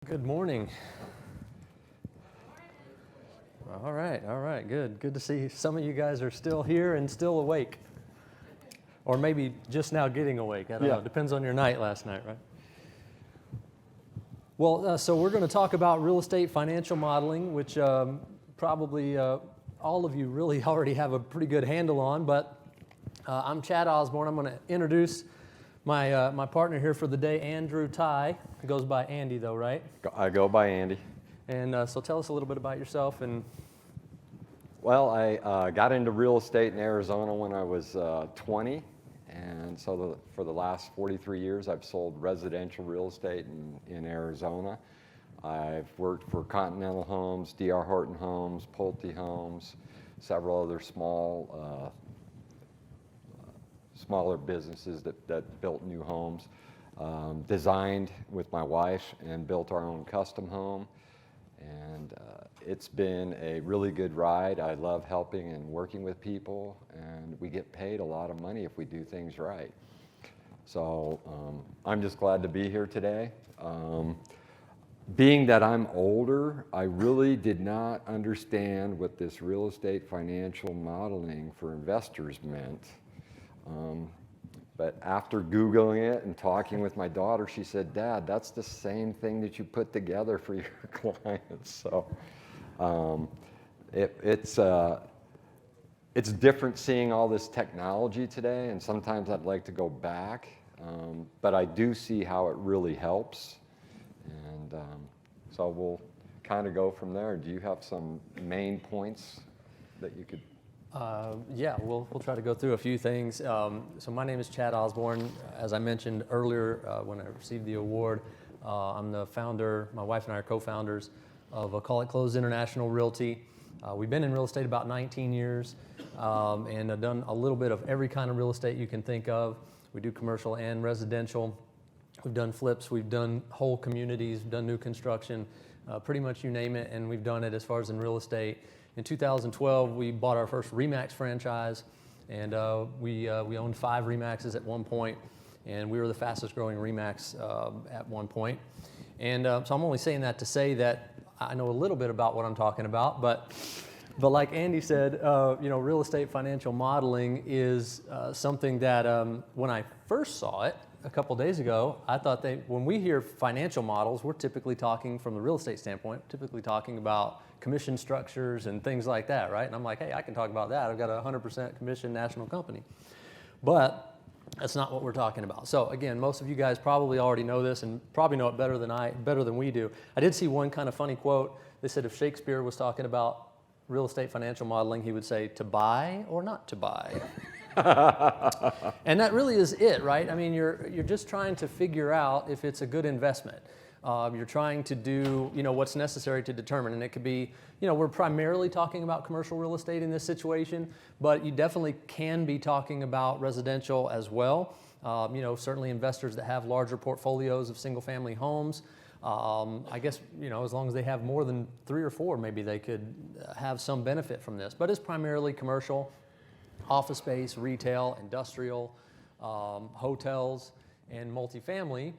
Good morning. All right, good. Good to see some of you guys are still here and still awake. Or maybe just now getting awake. I don't know. Depends on your night last night, right? Well, so we're going to talk about real estate financial modeling, which probably all of you really already have a pretty good handle on, but I'm Chad Osborne. I'm going to introduce my partner here for the day, Andrew Tighe. He goes by Andy though, right? I go by Andy. And so tell us a little bit about yourself. Well, I got into real estate in Arizona when I was 20, and so for the last 43 years I've sold residential real estate in Arizona. I've worked for Continental Homes, D.R. Horton Homes, Pulte Homes, several other smaller businesses that built new homes. Designed with my wife and built our own custom home. And it's been a really good ride. I love helping and working with people, and we get paid a lot of money if we do things right. So I'm just glad to be here today. Being that I'm older, I really did not understand what this real estate financial modeling for investors meant. But after Googling it and talking with my daughter, she said, "Dad, that's the same thing that you put together for your clients." So it's different seeing all this technology today, and sometimes I'd like to go back. But I do see how it really helps. And so we'll kind of go from there. Do you have some main points that you could... Yeah, we'll try to go through a few things. So my name is Chad Osborne. As I mentioned earlier when I received the award, I'm the founder, my wife and I are co-founders of Call It Closed International Realty. We've been in real estate about 19 years and have done a little bit of every kind of real estate you can think of. We do commercial and residential. We've done flips, we've done whole communities, we've done new construction, pretty much you name it, and we've done it as far as in real estate. In 2012, we bought our first RE/MAX franchise, and we owned 5 RE/MAXs at one point, and we were the fastest growing RE/MAX at one point. And so I'm only saying that to say that I know a little bit about what I'm talking about, but like Andy said, real estate financial modeling is something that when I first saw it a couple days ago, I thought when we hear financial models, we're typically talking from the real estate standpoint, typically talking about commission structures and things like that, right? And I'm like, hey, I can talk about that. I've got a 100% commission national company. But that's not what we're talking about. So again, most of you guys probably already know this and probably know it better than we do. I did see one kind of funny quote. They said if Shakespeare was talking about real estate financial modeling, he would say, to buy or not to buy. And that really is it, right? I mean, you're just trying to figure out if it's a good investment. You're trying to do, what's necessary to determine, and it could be, we're primarily talking about commercial real estate in this situation, but you definitely can be talking about residential as well. Certainly investors that have larger portfolios of single-family homes. I guess, as long as they have more than 3 or 4, maybe they could have some benefit from this. But it's primarily commercial, office space, retail, industrial, hotels, and multifamily,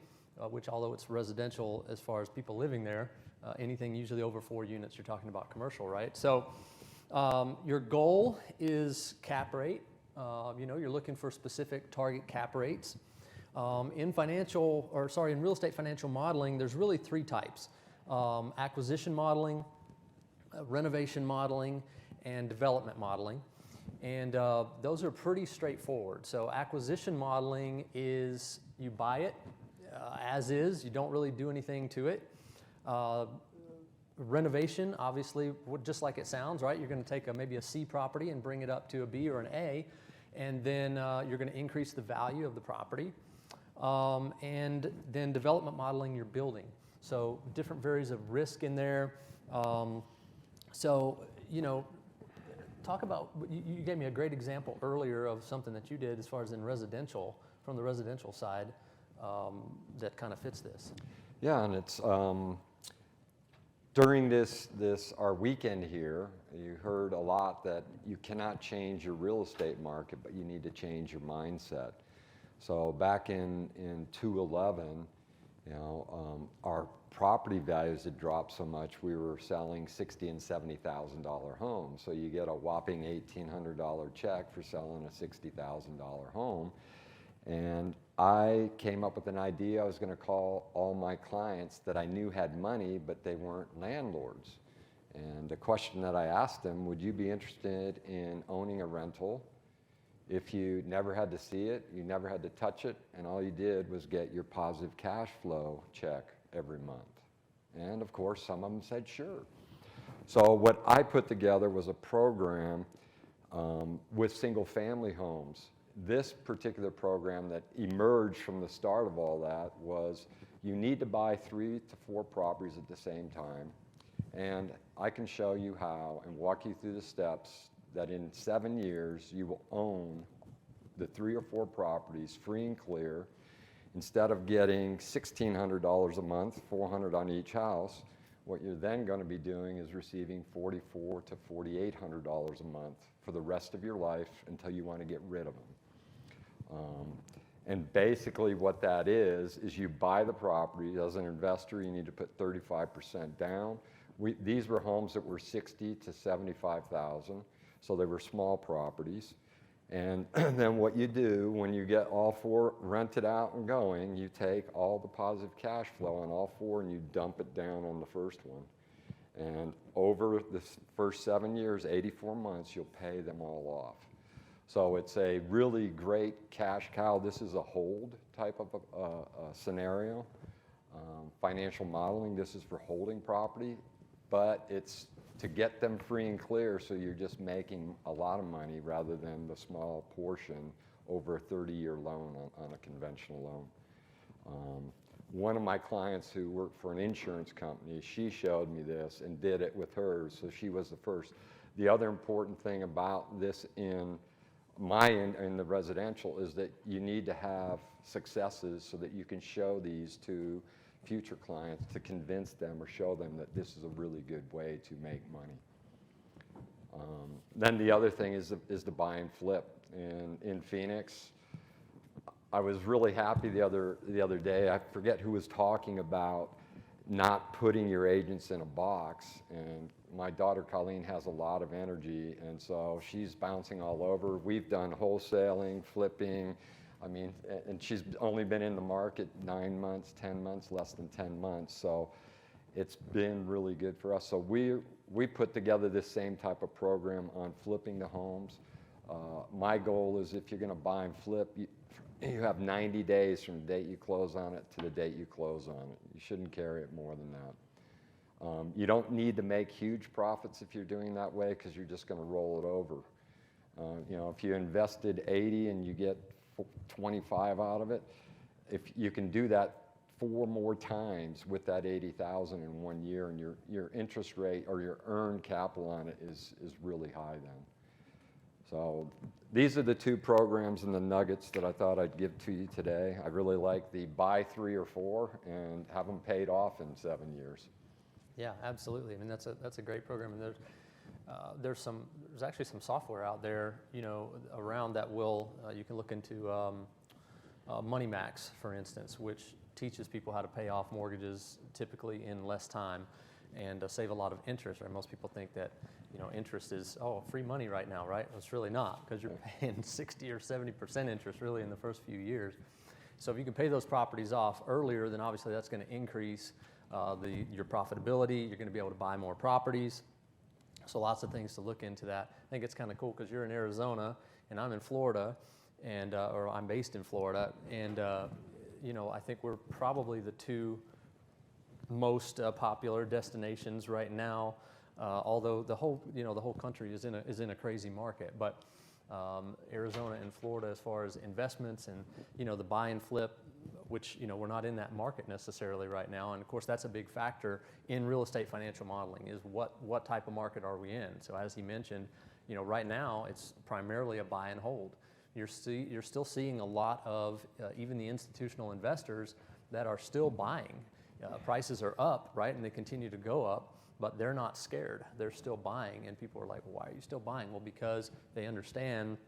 which although it's residential as far as people living there, anything usually over 4 units, you're talking about commercial, right? So your goal is cap rate. You're looking for specific target cap rates. In real estate financial modeling, there's really 3 types: acquisition modeling, renovation modeling, and development modeling. And those are pretty straightforward. So acquisition modeling is you buy it as is, you don't really do anything to it. Renovation, obviously, just like it sounds, right? You're going to take maybe a C property and bring it up to a B or an A, and then you're going to increase the value of the property. And then development modeling your building. So different varies of risk in there. Talk about, you gave me a great example earlier of something that you did as far as in residential, from the residential side, that kind of fits this. Yeah, and it's during our weekend here, you heard a lot that you cannot change your real estate market, but you need to change your mindset. So back in 2011, our property values had dropped so much, we were selling $60,000 and $70,000 homes. So you get a whopping $1,800 check for selling a $60,000 home. And I came up with an idea. I was going to call all my clients that I knew had money, but they weren't landlords. And the question that I asked them, would you be interested in owning a rental if you never had to see it, you never had to touch it, and all you did was get your positive cash flow check every month? And of course, some of them said sure. So what I put together was a program with single family homes. This particular program that emerged from the start of all that was you need to buy 3 to 4 properties at the same time. And I can show you how and walk you through the steps that in 7 years you will own the 3 or 4 properties free and clear. Instead of getting $1,600 a month, $400 on each house, what you're then going to be doing is receiving $4,400 to $4,800 a month for the rest of your life until you want to get rid of them. And basically what that is you buy the property. As an investor, you need to put 35% down. These were homes that were $60,000 to $75,000, so they were small properties. And then what you do when you get all 4 rented out and going, you take all the positive cash flow on all 4 and you dump it down on the first one. And over the first 7 years, 84 months, you'll pay them all off. So it's a really great cash cow. This is a hold type of a scenario. Financial modeling, this is for holding property, but it's to get them free and clear, so you're just making a lot of money rather than the small portion over a 30-year loan on a conventional loan. One of my clients who worked for an insurance company, she showed me this and did it with hers, so she was the first. The other important thing about this in the residential is that you need to have successes so that you can show these to future clients to convince them or show them that this is a really good way to make money. Then the other thing is the buy and flip. In Phoenix, I was really happy the other day. I forget who was talking about not putting your agents in a box, and my daughter Colleen has a lot of energy, and so she's bouncing all over. We've done wholesaling, flipping. I mean, and she's only been in the market 9 months, 10 months, less than 10 months. So it's been really good for us. So we put together this same type of program on flipping the homes. My goal is if you're going to buy and flip, you have 90 days from the date you close on it to the date you close on it. You shouldn't carry it more than that. You don't need to make huge profits if you're doing that way, because you're just going to roll it over. If you invested 80 and you get 25 out of it, if you can do that 4 more times with that 80,000 in 1 year, and your interest rate or your earned capital on it is really high then. So these are the 2 programs and the nuggets that I thought I'd give to you today. I really like the buy 3 or 4 and have them paid off in 7 years. Yeah, absolutely. I mean, that's a great program. And there's actually some software out there, around that you can look into Money Max, for instance, which teaches people how to pay off mortgages typically in less time and save a lot of interest. Right? Most people think that interest is free money right now, right? Well, it's really not, because you're paying 60 or 70% interest really in the first few years. So if you can pay those properties off earlier, then obviously that's going to increase your profitability. You're going to be able to buy more properties. So lots of things to look into that. I think it's kind of cool because you're in Arizona and I'm in Florida, or I'm based in Florida, and I think we're probably the 2 most popular destinations right now. Although the whole country is in a crazy market, but Arizona and Florida, as far as investments and the buy and flip, which we're not in that market necessarily right now, and of course that's a big factor in real estate financial modeling, is what type of market are we in. So as he mentioned, right now it's primarily a buy and hold. You're still seeing a lot of even the institutional investors that are still buying. Prices are up, right, and they continue to go up, but they're not scared. They're still buying, and people are like, why are you still buying? Well, because they understand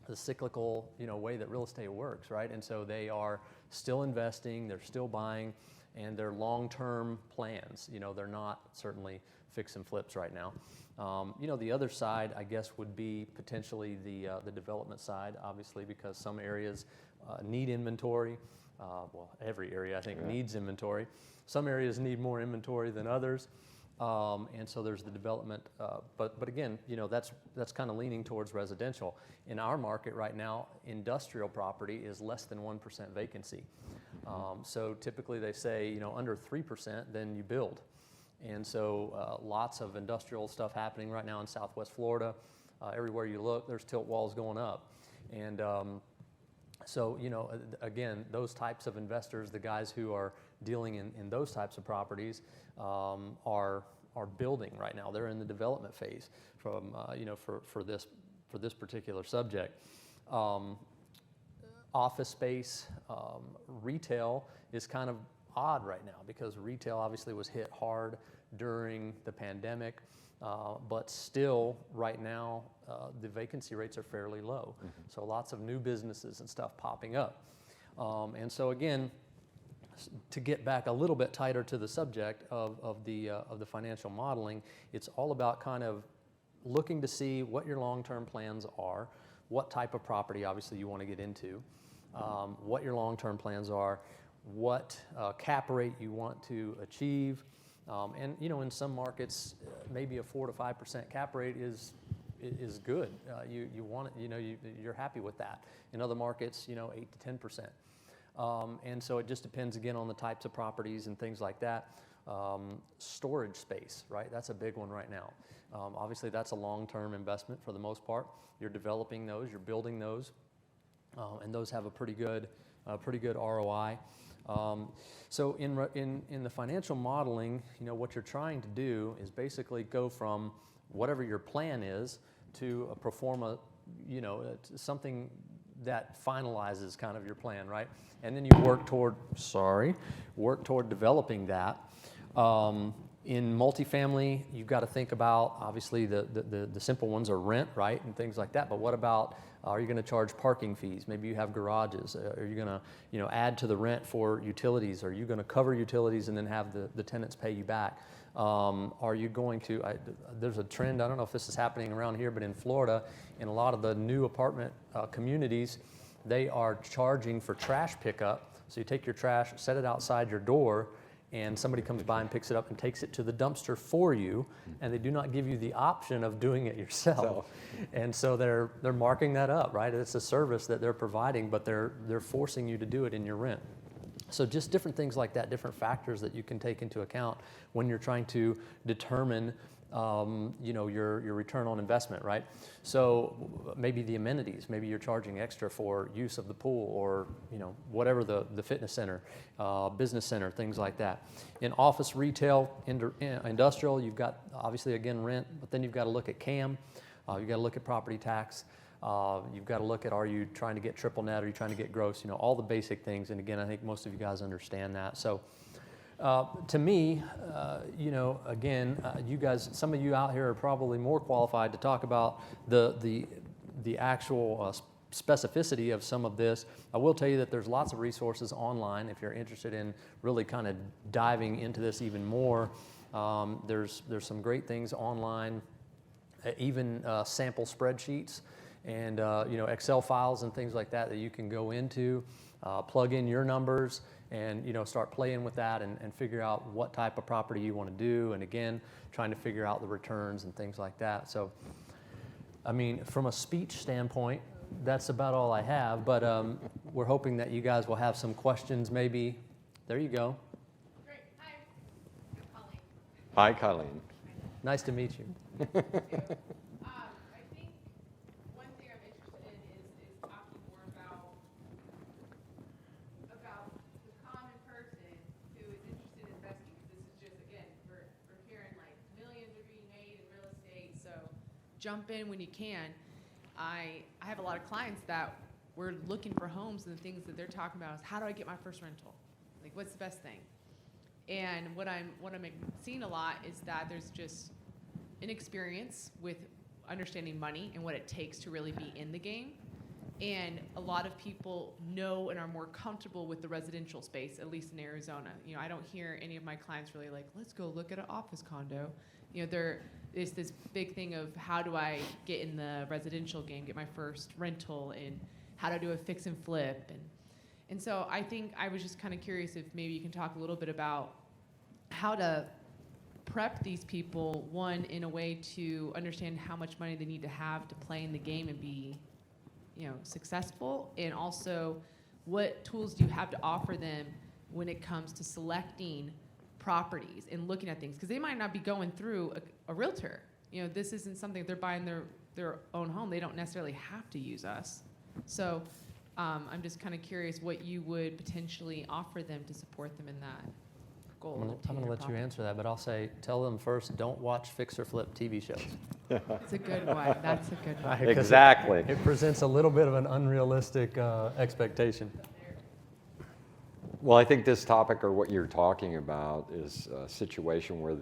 the cyclical way that real estate works, right? And so they are still investing, they're still buying, and they're long-term plans. You know, they're not certainly fix and flips right now. You know, the other side, I guess, would be potentially the development side, obviously, because some areas need inventory. Well, every area, I think, needs inventory. Some areas need more inventory than others. And so there's the development, but again, you know, that's kind of leaning towards residential. In our market right now, industrial property is less than 1% vacancy. So typically they say, you know, under 3%, then you build. And so lots of industrial stuff happening right now in Southwest Florida. Everywhere you look, there's tilt walls going up. And so, you know, again, those types of investors, the guys who are dealing in those types of properties, are building right now. They're in the development phase from you know, for this particular subject. Office space, retail is kind of odd right now because retail obviously was hit hard during the pandemic, but still right now the vacancy rates are fairly low. So lots of new businesses and stuff popping up, and so again, to get back a little bit tighter to the subject of the financial modeling, it's all about kind of looking to see what your long-term plans are, what type of property obviously you want to get into, what your long-term plans are, what cap rate you want to achieve, and you know, in some markets maybe a 4 to 5% cap rate is good. You want it, you know, you're happy with that. In other markets, you know, 8 to 10%. And so it just depends again on the types of properties and things like that. Storage space, right? That's a big one right now. Obviously that's a long-term investment for the most part. You're developing those, you're building those, and those have a pretty good ROI. So in the financial modeling, you know, what you're trying to do is basically go from whatever your plan is to a pro forma, you know, something that finalizes kind of your plan, right? And then you work toward developing that. In multifamily, you've got to think about, obviously, the simple ones are rent, right, and things like that. But what about, are you going to charge parking fees? Maybe you have garages. Are you going to, you know, add to the rent for utilities? Are you going to cover utilities and then have the tenants pay you back? Are you going to, there's a trend, I don't know if this is happening around here, but in Florida, in a lot of the new apartment communities, they are charging for trash pickup. So you take your trash, set it outside your door, and somebody comes by and picks it up and takes it to the dumpster for you, and they do not give you the option of doing it yourself. And so they're marking that up, right? It's a service that they're providing, but they're forcing you to do it in your rent. So just different things like that, different factors that you can take into account when you're trying to determine you know, your return on investment, right? So maybe the amenities, maybe you're charging extra for use of the pool or, you know, whatever the fitness center, business center, things like that. In office, retail, industrial, you've got obviously again rent, but then you've got to look at CAM, you've got to look at property tax, you've got to look at, are you trying to get triple net, are you trying to get gross, you know, all the basic things. And again, I think most of you guys understand that. So to me, you know, again, you guys, some of you out here are probably more qualified to talk about the actual specificity of some of this. I will tell you that there's lots of resources online if you're interested in really kind of diving into this even more. There's some great things online, even sample spreadsheets and you know, Excel files and things like that you can go into, plug in your numbers, and you know, start playing with that and figure out what type of property you want to do, and again, trying to figure out the returns and things like that. So, I mean, from a speech standpoint, that's about all I have, but we're hoping that you guys will have some questions maybe. There you go. Great. Hi. I'm Colleen. Hi, Colleen. Nice to meet you. I think one thing I'm interested in is talking more about the common person who is interested in investing. Because this is just, again, we're hearing like millions are being made in real estate. So jump in when you can. I have a lot of clients that were looking for homes, and the things that they're talking about is, how do I get my first rental? Like, what's the best thing? And what I'm seeing a lot is that there's just inexperience with understanding money and what it takes to really be in the game. And a lot of people know and are more comfortable with the residential space, at least in Arizona. I don't hear any of my clients really like, let's go look at an office condo. There is this big thing of how do I get in the residential game, get my first rental, and how to do a fix and flip. And so I think I was just kind of curious if maybe you can talk a little bit about how to prep these people, one, in a way to understand how much money they need to have to play in the game and be successful, and also what tools do you have to offer them when it comes to selecting properties and looking at things, because they might not be going through a realtor. This isn't something they're buying their own home. They don't necessarily have to use us. So I'm just kind of curious what you would potentially offer them to support them in that goal. I'm going to let you answer that, but I'll say, tell them first, don't watch fix or flip TV shows. It's a good one. That's a good one. Exactly. It presents a little bit of an unrealistic expectation. Well, I think this topic, or what you're talking about, is a situation where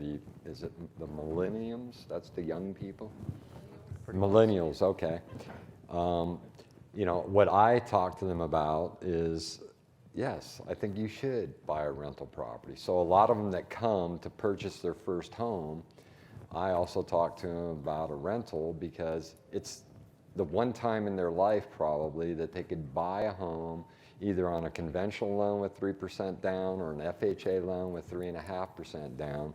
is it the millenniums? That's the young people? Millennials, okay. What I talk to them about is, yes, I think you should buy a rental property. So a lot of them that come to purchase their first home, I also talk to them about a rental, because it's the one time in their life probably that they could buy a home either on a conventional loan with 3% down or an FHA loan with 3.5% down.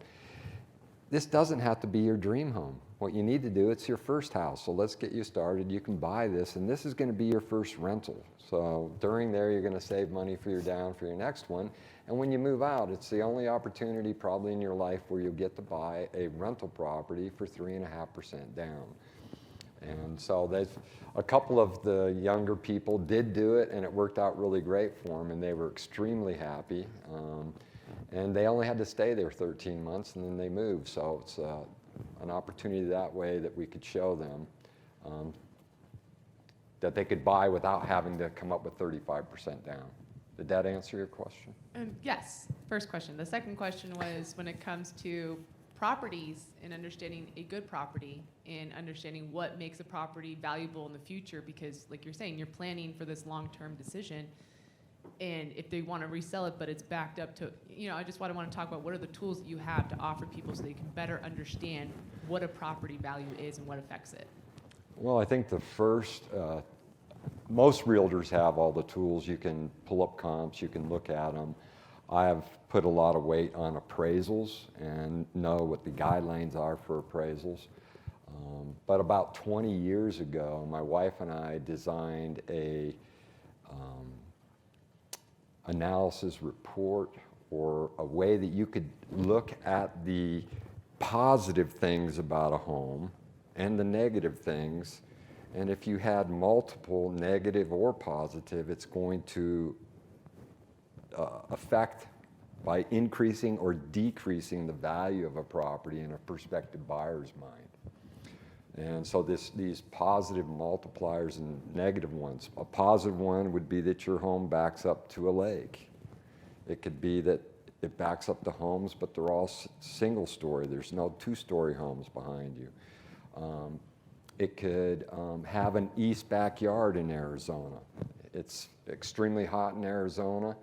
This doesn't have to be your dream home. What you need to do, it's your first house. So let's get you started. You can buy this, and this is going to be your first rental. So during there, you're going to save money for your down for your next one. And when you move out, it's the only opportunity probably in your life where you'll get to buy a rental property for 3.5% down. And so a couple of the younger people did do it, and it worked out really great for them, and they were extremely happy. And they only had to stay there 13 months, and then they moved. So it's an opportunity that way that we could show them that they could buy without having to come up with 35% down. Did that answer your question? Yes, first question. The second question was when it comes to properties and understanding a good property and understanding what makes a property valuable in the future, because like you're saying, you're planning for this long-term decision. And if they want to resell it, but it's backed up to, I just want to talk about what are the tools that you have to offer people so they can better understand what a property value is and what affects it. Well, I think the first, most realtors have all the tools. You can pull up comps, you can look at them. I have put a lot of weight on appraisals and know what the guidelines are for appraisals. But about 20 years ago, my wife and I designed a analysis report, or a way that you could look at the positive things about a home and the negative things. And if you had multiple negative or positive, it's going to affect by increasing or decreasing the value of a property in a prospective buyer's mind. And so these positive multipliers and negative ones. A positive one would be that your home backs up to a lake. It could be that it backs up to homes, but they're all single story. There's no two-story homes behind you. It could have an east backyard in Arizona. It's extremely hot in Arizona.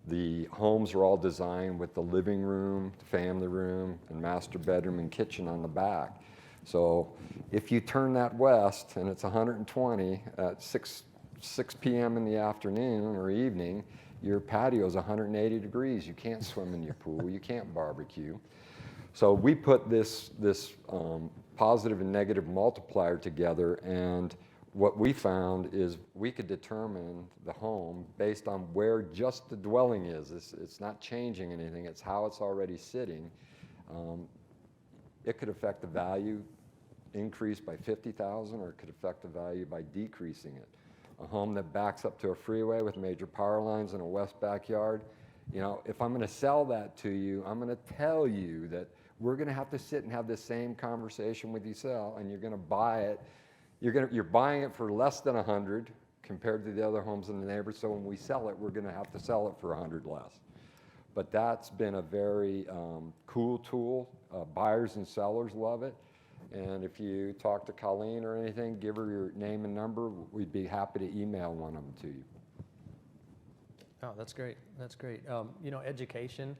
The homes are all designed with the living room, the family room, and master bedroom and kitchen on the back. So if you turn that west and it's 120 at 6 p.m. in the afternoon or evening, your patio is 180 degrees. You can't swim in your pool. You can't barbecue. So we put this positive and negative multiplier together, and what we found is we could determine the home based on where just the dwelling is. It's not changing anything. It's how it's already sitting. It could affect the value increase by $50,000, or it could affect the value by decreasing it. A home that backs up to a freeway with major power lines in a west backyard, if I'm going to sell that to you, I'm going to tell you that we're going to have to sit and have this same conversation with you sell, and you're going to buy it. You're buying it for less than 100 compared to the other homes in the neighborhood. So when we sell it, we're going to have to sell it for 100 less. But that's been a very cool tool. Buyers and sellers love it. And if you talk to Colleen or anything, give her your name and number. We'd be happy to email one of them to you. Oh, that's great. That's great. You know, education,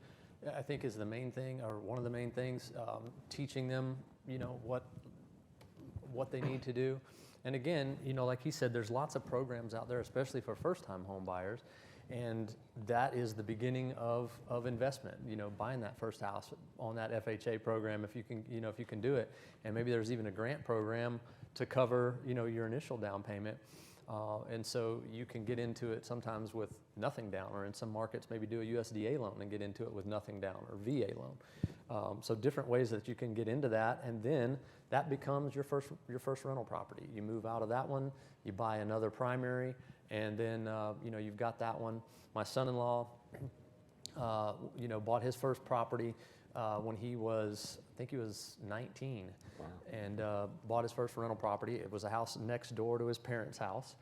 I think, is the main thing, or one of the main things. Teaching them, you know, what they need to do. And again, you know, like he said, there's lots of programs out there, especially for first-time home buyers, and that is the beginning of investment. You know, buying that first house on that FHA program, if you can, you know, if you can do it, and maybe there's even a grant program to cover, you know, your initial down payment. And so you can get into it sometimes with nothing down, or in some markets maybe do a USDA loan and get into it with nothing down, or VA loan. So different ways that you can get into that, and then that becomes your first rental property. You move out of that one, you buy another primary, and then you know, you've got that one. My son-in-law, you know, bought his first property when he was, I think he was 19. Wow. And bought his first rental property. It was a house next door to his parents' house.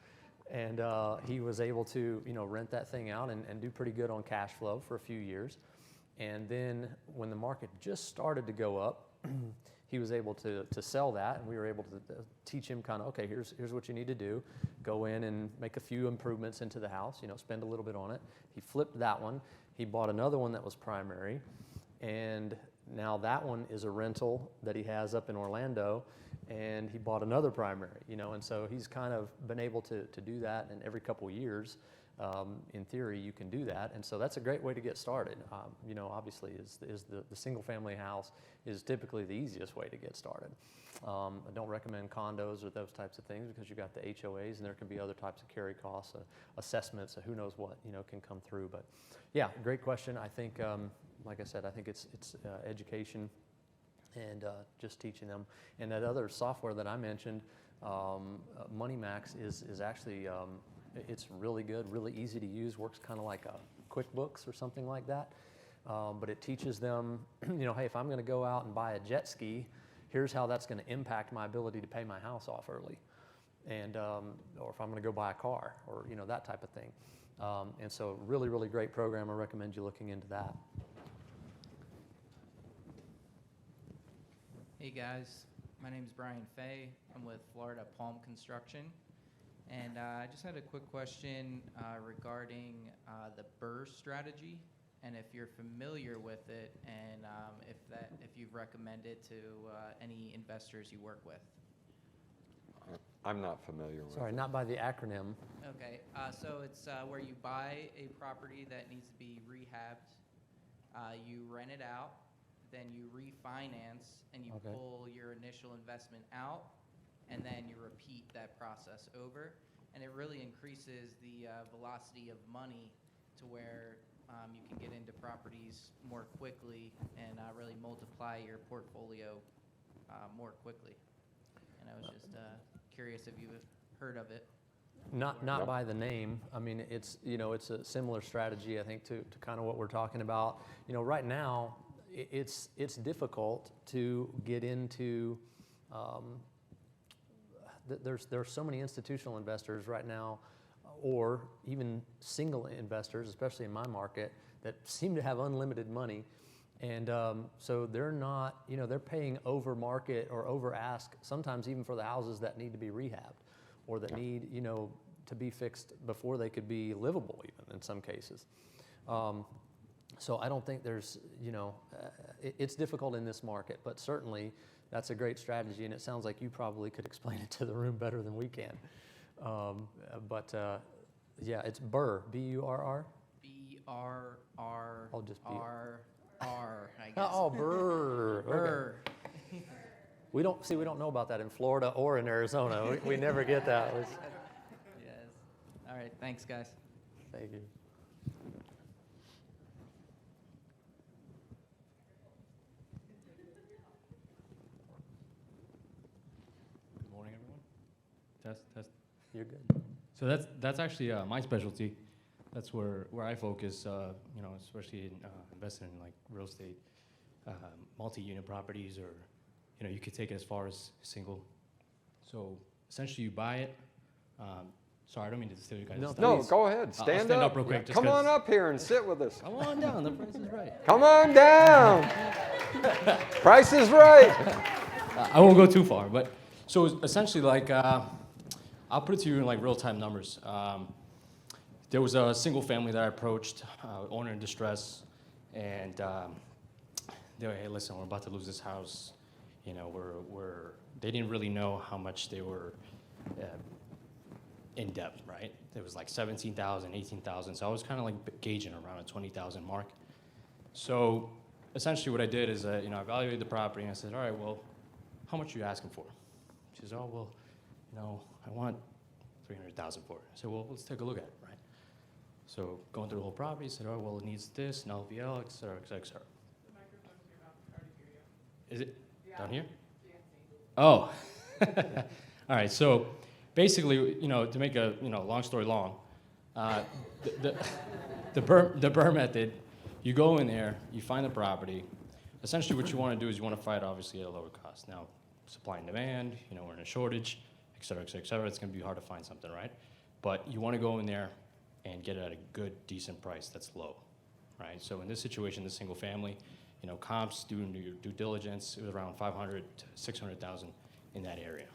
And he was able to, you know, rent that thing out and do pretty good on cash flow for a few years. And then when the market just started to go up, he was able to sell that, and we were able to teach him kind of, okay, here's what you need to do. Go in and make a few improvements into the house, you know, spend a little bit on it. He flipped that one. He bought another one that was primary, and now that one is a rental that he has up in Orlando, and he bought another primary, you know, and so he's kind of been able to do that, and every couple of years, in theory, you can do that, and so that's a great way to get started. You know, obviously, is the single-family house is typically the easiest way to get started. I don't recommend condos or those types of things because you've got the HOAs, and there can be other types of carry costs, assessments, who knows what, you know, can come through. But yeah, great question. I think, like I said, I think it's education and just teaching them. And that other software that I mentioned, MoneyMax, is actually it's really good, really easy to use. Works kind of like a QuickBooks or something like that. But it teaches them, you know, hey, if I'm going to go out and buy a jet ski, here's how that's going to impact my ability to pay my house off early, and or if I'm going to go buy a car, or you know, that type of thing. And so, really, really great program. I recommend you looking into that. Hey guys, my name is Brian Fay. I'm with Florida Palm Construction, and I just had a quick question regarding the BRRRR strategy, and if you're familiar with it, and if you've recommended to any investors you work with. I'm not familiar with Sorry, it. not by the acronym. Okay, so it's where you buy a property that needs to be rehabbed, you rent it out, then you refinance, and you Okay. pull your initial investment out, and then you repeat that process over. And it really increases the velocity of money to where you can get into properties more quickly and really multiply your portfolio more quickly. And I was just curious if you've heard of it. Not Yep. by the name. I mean, it's, you know, it's a similar strategy, I think, to kind of what we're talking about. You know, right now, it's difficult to get into. There's so many institutional investors right now, or even single investors, especially in my market, that seem to have unlimited money, and so they're not, you know, they're paying over market or over ask sometimes, even for the houses that need to be rehabbed or that need, you know, to be fixed before they could be livable, even in some cases. So I don't think there's, you know, it's difficult in this market, but certainly that's a great strategy, and it sounds like you probably could explain it to the room better than we can. Yeah, it's BRRRR, B-U-R-R? B-R-R-R-R, I'll just be I guess. Oh, BRRRR. BRRRR. Okay. We don't know about that in Florida or in Arizona. We never get that. Yes. All right, thanks, guys. Thank you. Good morning, everyone. Test. You're good. So that's actually my specialty. That's where I focus. You know, especially in investing in like real estate, multi-unit properties, or you know, you could take it as far as single. So essentially, you buy it. Sorry, I don't mean to steal you guys' No, thunder. No, Please. go ahead. I'll Stand stand up. up real quick, just Come on 'cause- up here and sit with us. Come on down. The price is right. Come on down. Price is right. I won't go too far, but so essentially, like, I'll put it to you in like real-time numbers. There was a single family that I approached, owner in distress, and they were, hey, listen, we're about to lose this house. You know, they didn't really know how much they were in depth, right? It was like 17,000, 18,000. So I was kind of like gauging around a 20,000 mark. So essentially what I did is, I evaluated the property and I said, all right, well, how much are you asking for? She says, oh, well, I want 300,000 for it. I said, well, let's take a look at it, right? So going through the whole property, I said, oh, well, it needs this, an LVL, et cetera, et cetera, et cetera. The microphone's here, hard to hear you. Is it down here? Fancy. Oh. All right, so basically, to make a, long story long, the BRRRR method, you go in there, you find the property. Essentially what you want to do is you want to fight, obviously, at a lower cost. Now, supply and demand, we're in a shortage, et cetera, et cetera, et cetera. It's going to be hard to find something, right? But you want to go in there and get it at a good, decent price that's low, right? So in this situation, the single family, comps, doing your due diligence, it was around 500 to 600,000 in that area.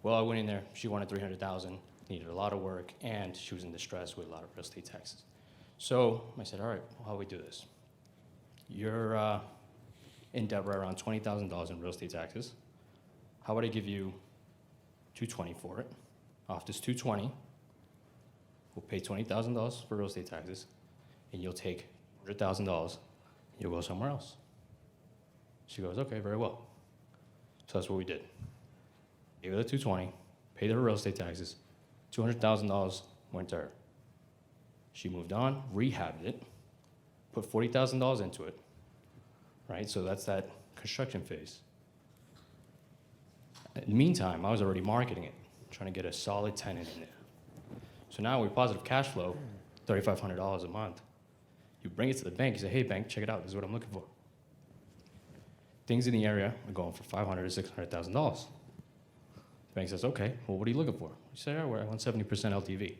Well, I went in there, she wanted 300,000, needed a lot of work, and she was in distress with a lot of real estate taxes. So I said, all right, well, how do we do this? You're in debt right around $20,000 in real estate taxes. How about I give you $220 for it? Off this $220, we'll pay $20,000 for real estate taxes, and you'll take $100,000, you'll go somewhere else. She goes, okay, very well. So that's what we did. Gave her the $220, paid her real estate taxes, $200,000 went to her. She moved on, rehabbed it, put $40,000 into it, right? So that's that construction phase. In the meantime, I was already marketing it, trying to get a solid tenant in there. So now we're positive cash flow, $3,500 a month. You bring it to the bank, you say, hey, bank, check it out, this is what I'm looking for. Things in the area are going for $500,000 to $600,000. The bank says, okay, well, what are you looking for? You say, oh, I want 70% LTV.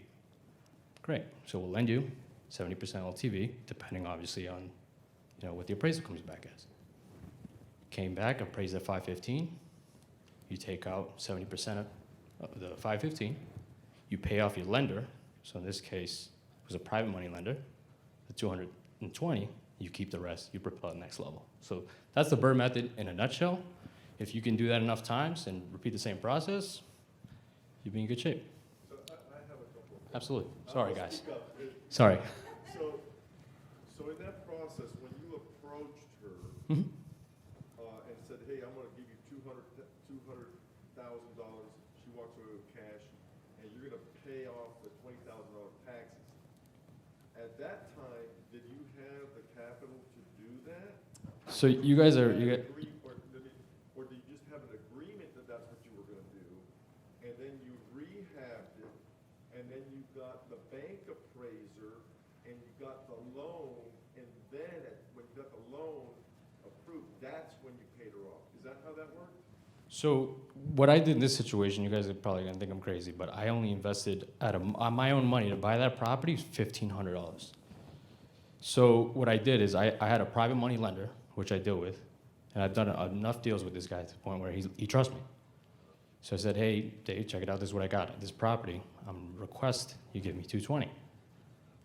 Great, so we'll lend you 70% LTV, depending obviously on what the appraisal comes back as. Came back, appraised at 515. You take out 70% of the 515. You pay off your lender. So in this case, it was a private money lender. The 220, you keep the rest. You propel to the next level. So that's the BRRRR method in a nutshell. If you can do that enough times and repeat the same process, you'll be in good shape. So I have a couple. Absolutely. Sorry, I'll guys. speak up. Sorry. So in that process, when you approached her Mhm. and said, hey, I'm going to give you $200,000, she walks away with cash, and you're going to pay off the $20,000 taxes. At that time, did you have the capital to do that? So you guys are, Or did you just have an agreement that that's what you were going to do, and then you rehabbed it, and then you got the bank appraiser, and you got the loan, and then when you got the loan approved, that's when you paid her off. Is that how that worked? So what I did in this situation, you guys are probably gonna think I'm crazy, but I only invested on my own money to buy that property, $1,500. So what I did is I had a private money lender, which I deal with, and I've done enough deals with this guy to the point where he trusts me. So I said, hey, Dave, check it out. This is what I got. This property, request you give me $220,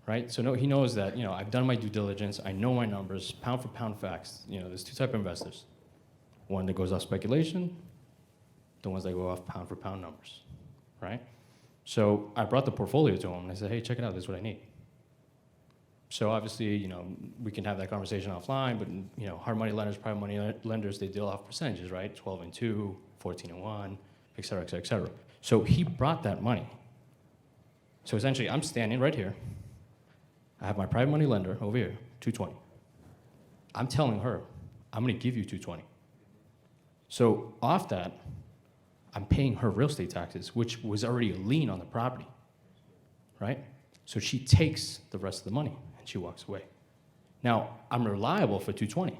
right? So he knows that, I've done my due diligence. I know my numbers, pound for pound facts. There's two types of investors. One that goes off speculation, the ones that go off pound for pound numbers, right? So I brought the portfolio to him and I said, hey, check it out. This is what I need. So obviously, we can have that conversation offline, but hard money lenders, private money lenders, they deal off percentages, right? 12 and 2, 14 and 1, et cetera, et cetera, et cetera. So he brought that money. So essentially, I'm standing right here. I have my private money lender over here, 220. I'm telling her, I'm gonna give you 220. So off that, I'm paying her real estate taxes, which was already a lien on the property, right? So she takes the rest of the money and she walks away. Now, I'm reliable for 220.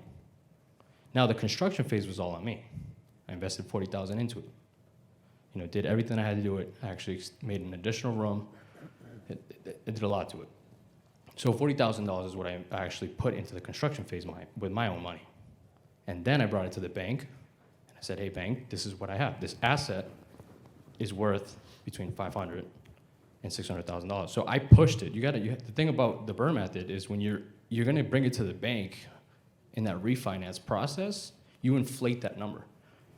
Now, the construction phase was all on me. I invested $40,000 into it. Did everything I had to do it. I actually made an additional room. It did a lot to it. So $40,000 is what I actually put into the construction phase with my own money. And then I brought it to the bank, and I said, hey, bank, this is what I have. This asset is worth between $500,000 and $600,000. So I pushed it. The thing about the BRRRR method is when you're going to bring it to the bank in that refinance process, you inflate that number.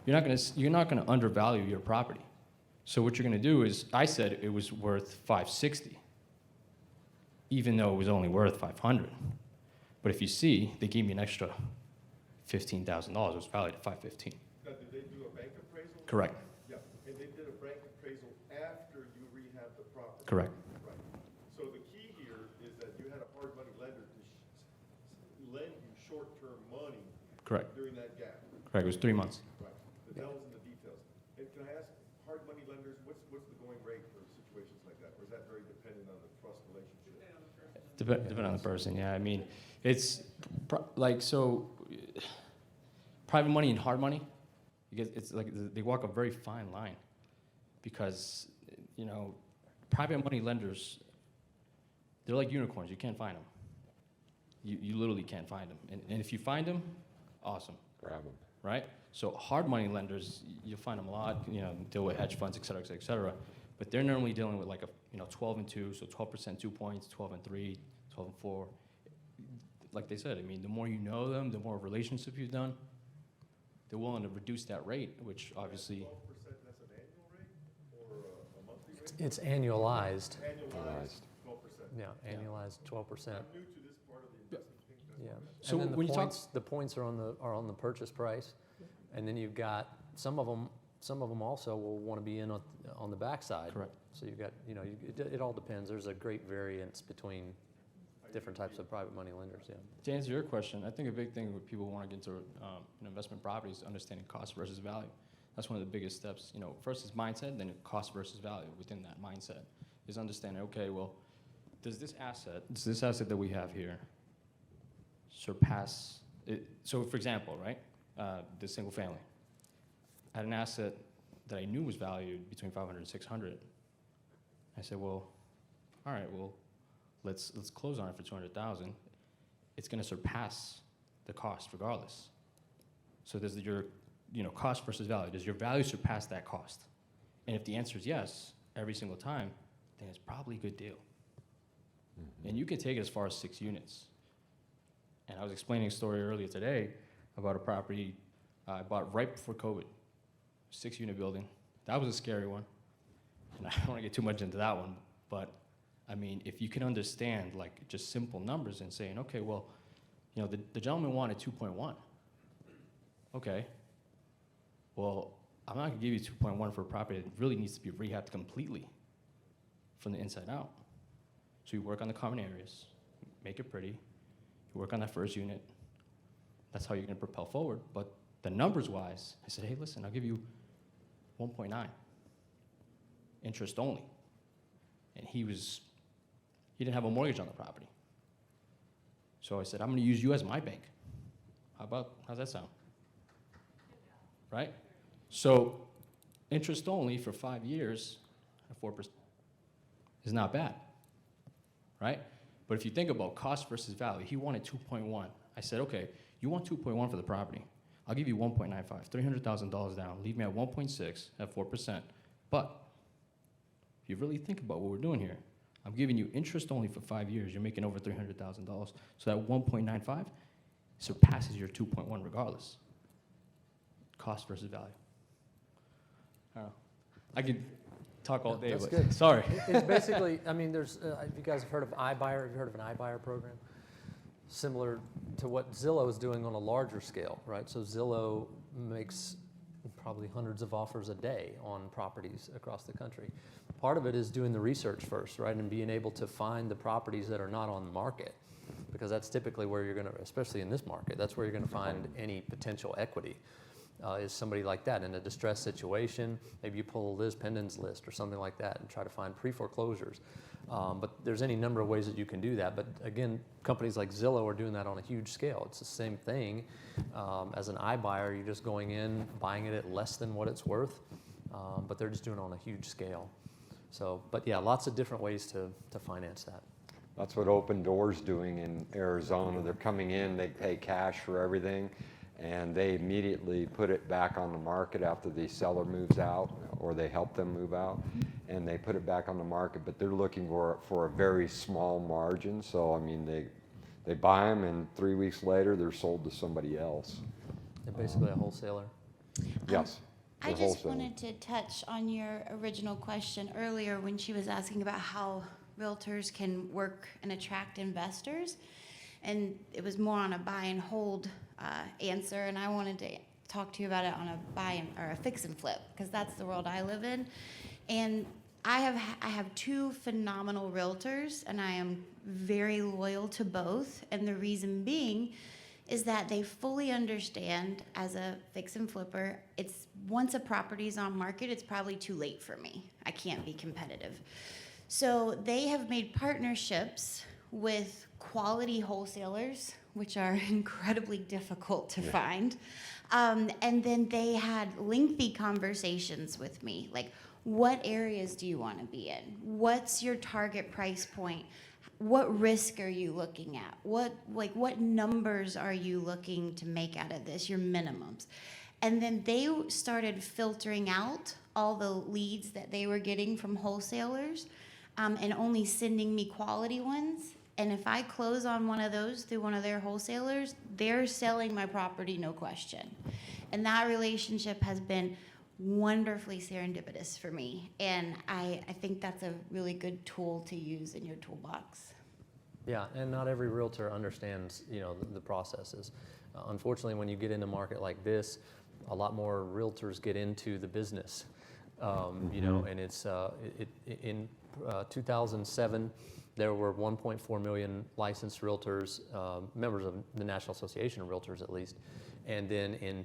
You're not going to undervalue your property. So what you're going to do is, I said it was worth $560,000, even though it was only worth $500,000. But if you see, they gave me an extra $15,000. It was valued at $515,000. Now, did they do a bank appraisal? Correct. Yeah, and they did a bank appraisal after you rehabbed the property? Correct. Right. So the key here is that you had a hard money lender to lend you short-term money Correct. during that gap. Correct. It was 3 months. Right. The devil's in the details. And can I ask, hard money lenders, what's the going rate for situations like that? Or is that very dependent on the trust relationship? Depending on the person, yeah. I mean, it's private money and hard money, it's like they walk a very fine line, because, private money lenders, they're like unicorns. You can't find them. You literally can't find them. And if you find them, awesome. Grab them. Right? So hard money lenders, you'll find them a lot, deal with hedge funds, et cetera, et cetera, et cetera. But they're normally dealing with like 12 and 2, so 12% 2 points, 12 and 3, 12 and 4. Like they said, I mean, the more you know them, the more relationship you've done, they're willing to reduce that rate, which obviously. 12%, that's an annual rate or a monthly rate? It's annualized. Annualized, 12%. Yeah, annualized 12%. I'm new to this part of the investment thing. That's Yeah. why I'm asking. So And then when you talk- the points are on the purchase price, and then you've got some of them also will want to be in on the backside. Correct. So you've got it all depends. There's a great variance between different types of private money lenders. Yeah. To answer your question, I think a big thing when people want to get into investment property is understanding cost versus value. That's one of the biggest steps. First is mindset, then cost versus value. Within that mindset is understanding, okay, well, does this asset that we have here surpass it? So for example, right, the single family, I had an asset that I knew was valued between 500 and 600. I said, well, all right, well, let's close on it for 200,000. It's going to surpass the cost regardless. So does your cost versus value, does your value surpass that cost? And if the answer is yes, every single time, then it's probably a good deal. Mm-hmm. And you can take it as far as 6 units. And I was explaining a story earlier today about a property I bought right before COVID, 6-unit building. That was a scary one. And I don't want to get too much into that one, but I mean, if you can understand like just simple numbers and saying, okay, well, the gentleman wanted 2.1. Okay. Well, I'm not going to give you 2.1 for a property that really needs to be rehabbed completely from the inside out. So you work on the common areas, make it pretty. You work on that first unit. That's how you're going to propel forward. But the numbers-wise, I said, hey, listen, I'll give you 1.9, interest only. And he didn't have a mortgage on the property. So I said, I'm going to use you as my bank. How's that sound? Right? So interest only for 5 years at 4% is not bad, right? But if you think about cost versus value, he wanted 2.1. I said, okay, you want 2.1 for the property. I'll give you 1.95, $300,000 down. Leave me at 1.6 at 4%. But if you really think about what we're doing here, I'm giving you interest only for 5 years. You're making over $300,000. So that 1.95 surpasses your 2.1 regardless. Cost versus value. I don't know. I could talk all day, That's but good. sorry. It's basically, I mean, there's, if you guys have heard of iBuyer, have you heard of an iBuyer program? Similar to what Zillow is doing on a larger scale, right? So Zillow makes probably hundreds of offers a day on properties across the country. Part of it is doing the research first, right? And being able to find the properties that are not on the market, because that's typically where you're going to, especially in this market, that's where you're going to find any potential equity. Is somebody like that in a distressed situation. Maybe you pull a Liz Pendon's list or something like that and try to find pre-foreclosures. But there's any number of ways that you can do that. But again, companies like Zillow are doing that on a huge scale. It's the same thing. As an iBuyer, you're just going in, buying it at less than what it's worth, but they're just doing it on a huge scale. So, but yeah, lots of different ways to finance that. That's what Open Door's doing in Arizona. They're coming in, they pay cash for everything, and they immediately put it back on the market after the seller moves out, or they help them move out, and they put it back on the market, but they're looking for a very small margin. So I mean, they buy them, and 3 weeks later they're sold to somebody else. They're basically a wholesaler. Yes. I they're just wholesaling. wanted to touch on your original question earlier when she was asking about how realtors can work and attract investors. And it was more on a buy and hold answer, and I wanted to talk to you about it on a buy or a fix and flip, because that's the world I live in. And I have two phenomenal realtors, and I am very loyal to both. And the reason being is that they fully understand, as a fix and flipper, it's once a property's on market, it's probably too late for me. I can't be competitive. So they have made partnerships with quality wholesalers, which are incredibly difficult to find. And then they had lengthy conversations with me, like, what areas do you want to be in? What's your target price point? What risk are you looking at? What numbers are you looking to make out of this, your minimums? And then they started filtering out all the leads that they were getting from wholesalers, and only sending me quality ones. And if I close on one of those through one of their wholesalers, they're selling my property, no question. And that relationship has been wonderfully serendipitous for me. And I think that's a really good tool to use in your toolbox. Yeah, and not every realtor understands, the processes. Unfortunately, when you get into a market like this, a lot more realtors get into the business. And it's in 2007, there were 1.4 million licensed realtors, members of the National Association of Realtors at least. And then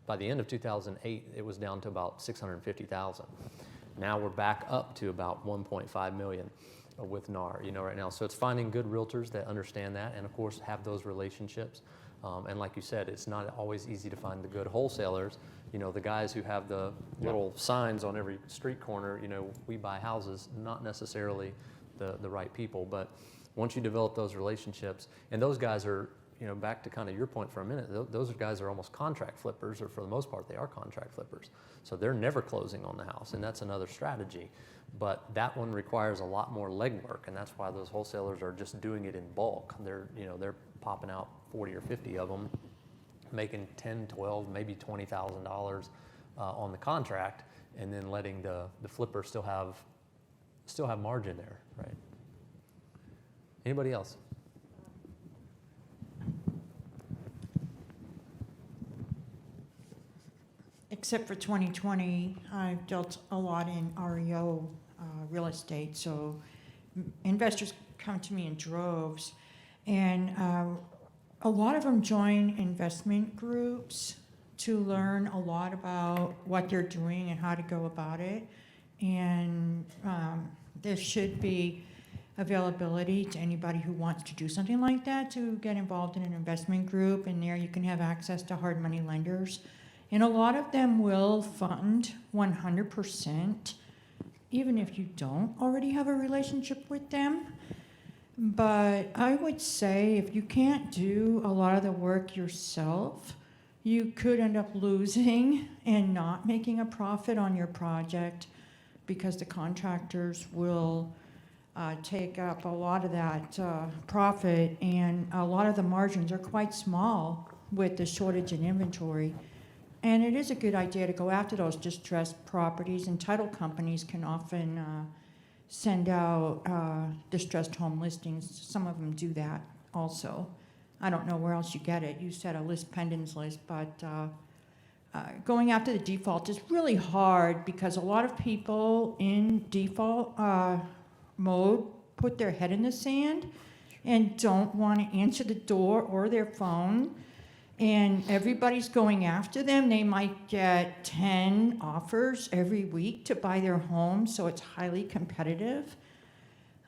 by the end of 2008, it was down to about 650,000. Now we're back up to about 1.5 million with NAR, right now. So it's finding good realtors that understand that, and of course have those relationships. And like you said, it's not always easy to find the good wholesalers. The guys who have the little signs on every street corner, we buy houses, not necessarily the right people. But once you develop those relationships, and those guys are, back to kind of your point for a minute, those guys are almost contract flippers, or for the most part, they are contract flippers. So they're never closing on the house, and that's another strategy. But that one requires a lot more legwork, and that's why those wholesalers are just doing it in bulk. They're popping out 40 or 50 of them, making $10, $12, maybe $20,000 on the contract, and then letting the flipper still have margin there, right? Anybody else? Except for 2020, I've dealt a lot in REO real estate, so investors come to me in droves, and a lot of them join investment groups to learn a lot about what they're doing and how to go about it. And there should be availability to anybody who wants to do something like that to get involved in an investment group, and there you can have access to hard money lenders. And a lot of them will fund 100%, even if you don't already have a relationship with them. But I would say if you can't do a lot of the work yourself, you could end up losing and not making a profit on your project, because the contractors will take up a lot of that profit, and a lot of the margins are quite small with the shortage in inventory. And it is a good idea to go after those distressed properties, and title companies can often send out distressed home listings. Some of them do that also. I don't know where else you get it. You said a list pendants list, but going after the default is really hard, because a lot of people in default mode put their head in the sand and don't want to answer the door or their phone. And everybody's going after them. They might get 10 offers every week to buy their home, so it's highly competitive.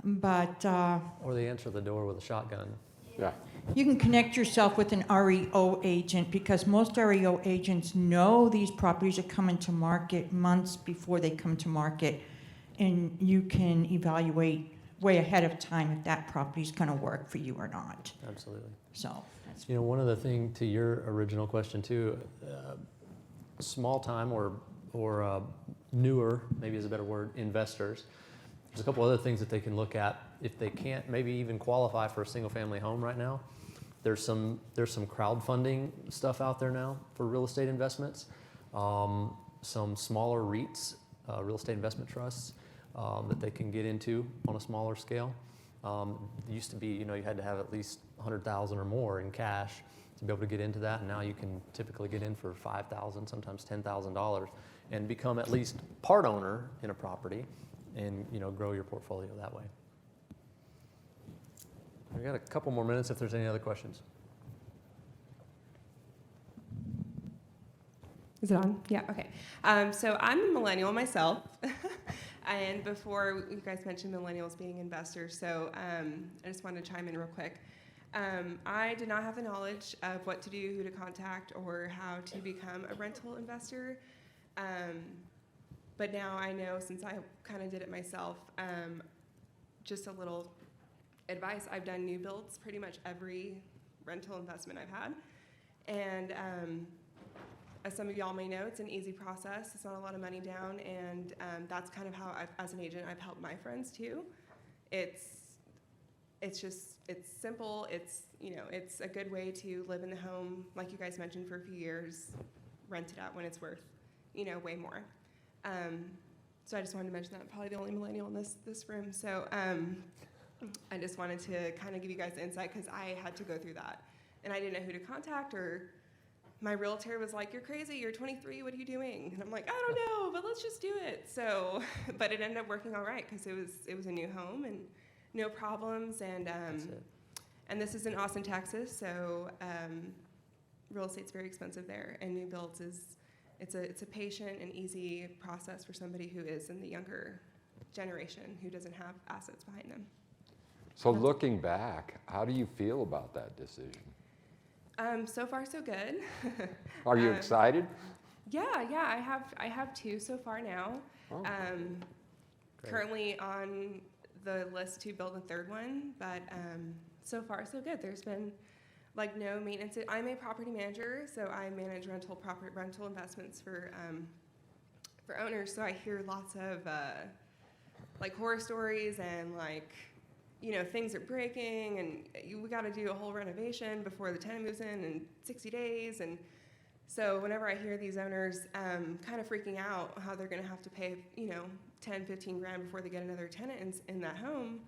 But Or they answer the door with a shotgun. Yeah. you can connect yourself with an REO agent, because most REO agents know these properties are coming to market months before they come to market, and you can evaluate way ahead of time if that property's going to work for you or not. Absolutely. So that's You know, one other thing to your original question too, small time or newer, maybe is a better word, investors. There's a couple other things that they can look at if they can't maybe even qualify for a single family home right now. There's some crowdfunding stuff out there now for real estate investments. Some smaller REITs, real estate investment trusts, that they can get into on a smaller scale. It used to be, you know, you had to have at least $100,000 or more in cash to be able to get into that, and now you can typically get in for $5,000, sometimes $10,000, and become at least part owner in a property, and you know, grow your portfolio that way. We got a couple more minutes if there's any other questions. Is it on? Yeah, okay. So I'm a millennial myself. And before you guys mentioned millennials being investors, so I just wanted to chime in real quick. I did not have the knowledge of what to do, who to contact, or how to become a rental investor. But now I know, since I kind of did it myself, just a little advice. I've done new builds pretty much every rental investment I've had. And as some of y'all may know, it's an easy process. It's not a lot of money down, and that's kind of how, as an agent, I've helped my friends too. It's simple. It's, you know, it's a good way to live in the home, like you guys mentioned, for a few years, rent it out when it's worth, you know, way more. So I just wanted to mention that. I'm probably the only millennial in this room. So I just wanted to kind of give you guys insight, because I had to go through that, and I didn't know who to contact, or my realtor was like, "You're crazy, you're 23, what are you doing?" And I'm like, "I don't know, but let's just do it." So, but it ended up working all right, because it was a new home and no problems, and this is in Austin, Texas, so real estate's very expensive there, and new builds it's a patient and easy process for somebody who is in the younger generation who doesn't have assets behind them. So looking back, how do you feel about that decision? So far, so good. Are you excited? Yeah, I have two so far now. Oh. Great. Currently on the list to build a third one, but so far so good. There's been like no maintenance. I'm a property manager, so I manage rental investments for owners. So I hear lots of like horror stories, and like, you know, things are breaking, and we got to do a whole renovation before the tenant moves in 60 days. And so whenever I hear these owners kind of freaking out how they're going to have to pay, you know, 10, 15 grand before they get another tenant in that home,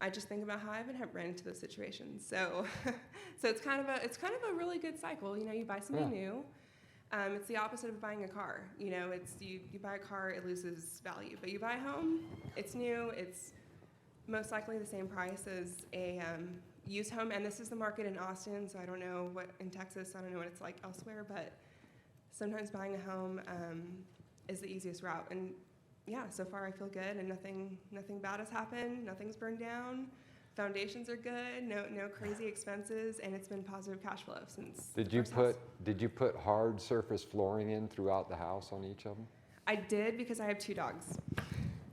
I just think about how I haven't ran into those situations. So, so it's kind of a really good cycle. You know, you buy something new. It's the opposite of buying a car. You know, it's you buy a car, it loses value. But you buy a home, it's new, it's most likely the same price as a used home. And this is the market in Austin, so I don't know what in Texas, I don't know what it's like elsewhere, but sometimes buying a home is the easiest route. And yeah, so far I feel good, and nothing bad has happened, nothing's burned down. Foundations are good, no crazy expenses, and it's been positive cash flow since. Did you put hard surface flooring in throughout the house on each of them? I did, because I have 2 dogs.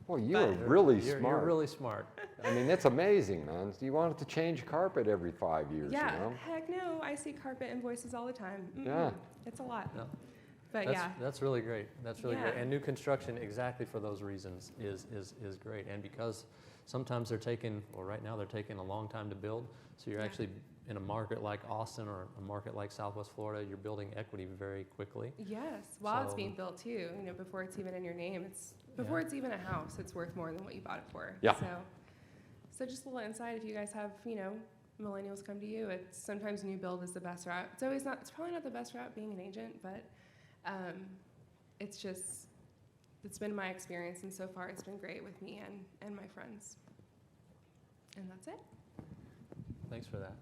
Well, you are really smart. You're really smart. I mean, it's amazing, man. You want to change carpet every 5 years, Yeah, you know? heck no, I see carpet invoices all the time. Yeah. It's a lot. No. But That's really great. That's really great. Yeah. And new construction, exactly for those reasons, is great. And because sometimes they're taking, well, right now they're taking a long time to build. So you're actually in a market like Austin or a market like Southwest Florida, you're building equity very quickly. yes, while it's So- being built too, you know, before it's even in your name, before it's even a house, it's worth more than what you bought it for. Yeah. So just a little insight, if you guys have, you know, millennials come to you, it's sometimes new build is the best route. It's probably not the best route being an agent, but it's been my experience, and so far it's been great with me and my friends. And that's it. Thanks for that.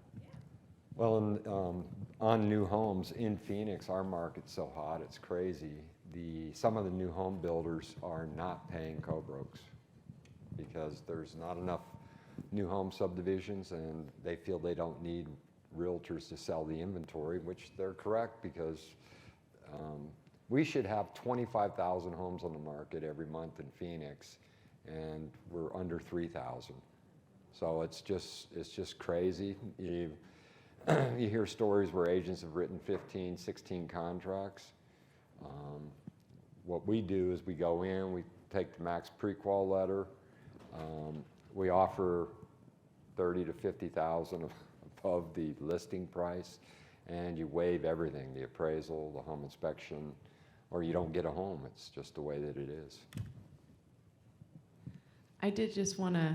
Well, on new homes in Phoenix, our market's so hot, it's crazy. Some of the new home builders are not paying co-broks because there's not enough new home subdivisions, and they feel they don't need realtors to sell the inventory, which they're correct, because we should have 25,000 homes on the market every month in Phoenix, and we're under 3,000. So it's just crazy. You hear stories where agents have written 15, 16 contracts. What we do is we go in, we take the max pre-qual letter, we offer 30 to 50,000 above the listing price, and you waive everything, the appraisal, the home inspection, or you don't get a home. It's just the way that it is. I did just want to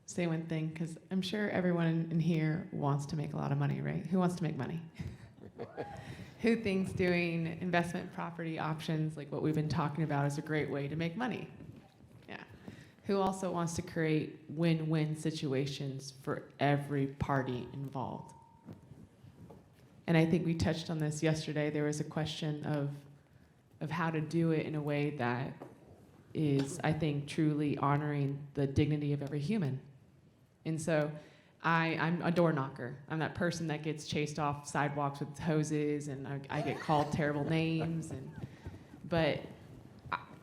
say one thing, because I'm sure everyone in here wants to make a lot of money, right? Who wants to make money? Who thinks doing investment property options, like what we've been talking about, is a great way to make money? Yeah. Who also wants to create win-win situations for every party involved? And I think we touched on this yesterday. There was a question of how to do it in a way that is, I think, truly honoring the dignity of every human. And so I'm a door knocker. I'm that person that gets chased off sidewalks with hoses, and I get called terrible names. But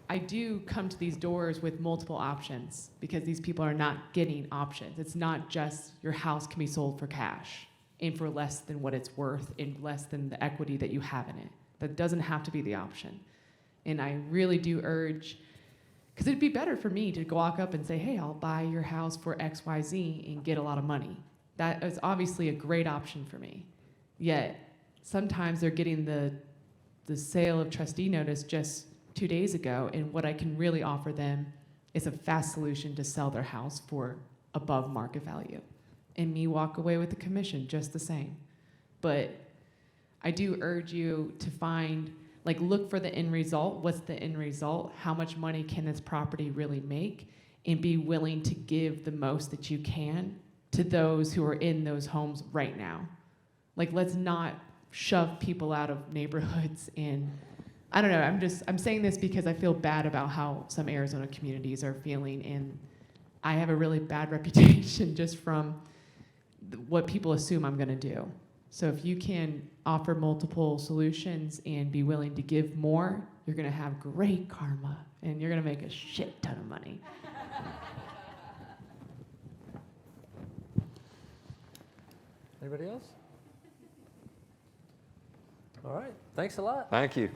I do come to these doors with multiple options, because these people are not getting options. It's not just your house can be sold for cash and for less than what it's worth and less than the equity that you have in it. That doesn't have to be the option. And I really do urge, because it'd be better for me to walk up and say, hey, I'll buy your house for XYZ and get a lot of money. That is obviously a great option for me. Yet, sometimes they're getting the sale of trustee notice just 2 days ago, and what I can really offer them is a fast solution to sell their house for above market value. And me walk away with a commission just the same. But I do urge you to find, like, look for the end result. What's the end result? How much money can this property really make? And be willing to give the most that you can to those who are in those homes right now. Like, let's not shove people out of neighborhoods. And I don't know, I'm saying this because I feel bad about how some Arizona communities are feeling, and I have a really bad reputation just from what people assume I'm gonna do. So if you can offer multiple solutions and be willing to give more, you're gonna have great karma, and you're gonna make a shit ton of money. Anybody else? All right, thanks a lot. Thank you.